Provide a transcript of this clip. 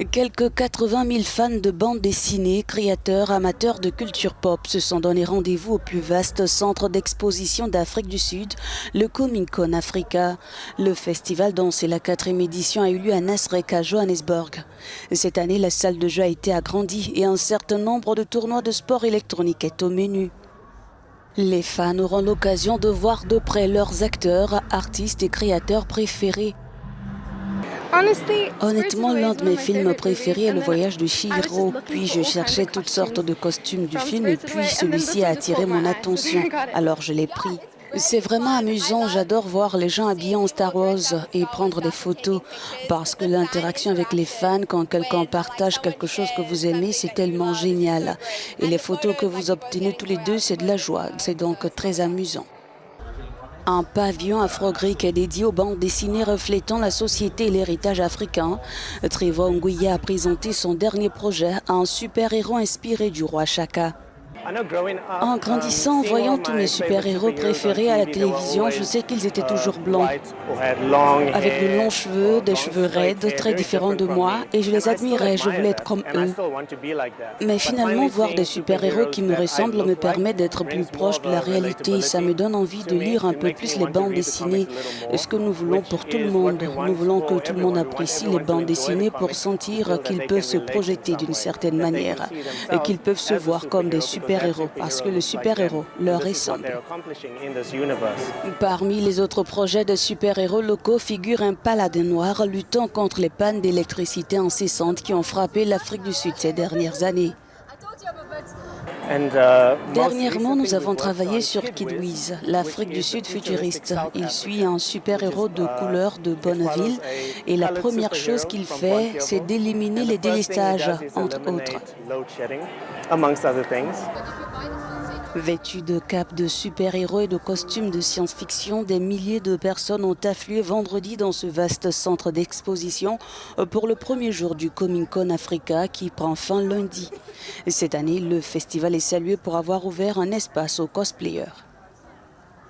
Quelques 80 000 fans de bande dessinée, créateurs, amateurs de culture pop se sont donné rendez-vous au plus vaste centre d'exposition d'Afrique du Sud, le Comic-Con Africa. Le festival dont c'est la 4e édition a eu lieu à Nasrec à Johannesburg. Cette année, la salle de jeu a été agrandie et un certain nombre de tournois de sport électronique est au menu. Les fans auront l'occasion de voir de près leurs acteurs, artistes et créateurs préférés. Honnêtement, l'un de mes films préférés est Le Voyage de Chihiro. Puis je cherchais toutes sortes de costumes du film et puis celui-ci a attiré mon attention. Alors je l'ai pris. C'est vraiment amusant, j'adore voir les gens habillés en Star Wars et prendre des photos parce que l'interaction avec les fans, quand quelqu'un partage quelque chose que vous aimez, c'est tellement génial. Et les photos que vous obtenez tous les deux, c'est de la joie, c'est donc très amusant. Un pavillon afro-grec est dédié aux bandes dessinées reflétant la société et l'héritage africain. Trevor Nguya a présenté son dernier projet, un super-héros inspiré du roi Shaka. En grandissant, en voyant tous mes super-héros préférés à la télévision, je sais qu'ils étaient toujours blancs, avec de longs cheveux, des cheveux raides, très différents de moi, et je les admirais, je voulais être comme eux. Mais finalement, voir des super-héros qui me ressemblent me permet d'être plus proche de la réalité. Ça me donne envie de lire un peu plus les bandes dessinées. Ce que nous voulons pour tout le monde. Nous voulons que tout le monde apprécie les bandes dessinées pour sentir qu'ils peuvent se projeter d'une certaine manière et qu'ils peuvent se voir comme des super-héros parce que le super-héros leur ressemble. Parmi les autres projets de super-héros locaux figure un paladin noir luttant contre les pannes d'électricité incessantes qui ont frappé l'Afrique du Sud ces dernières années. Dernièrement, nous avons travaillé sur Kid Wiz, l'Afrique du Sud futuriste. Il suit un super-héros de couleur de Bonneville et la première chose qu'il fait, c'est d'éliminer les délestages, entre autres. Vêtus de capes de super-héros et de costumes de science-fiction, des milliers de personnes ont afflué vendredi dans ce vaste centre d'exposition pour le premier jour du Comic-Con Africa qui prend fin lundi. Cette année, le festival est salué pour avoir ouvert un espace aux cosplayers.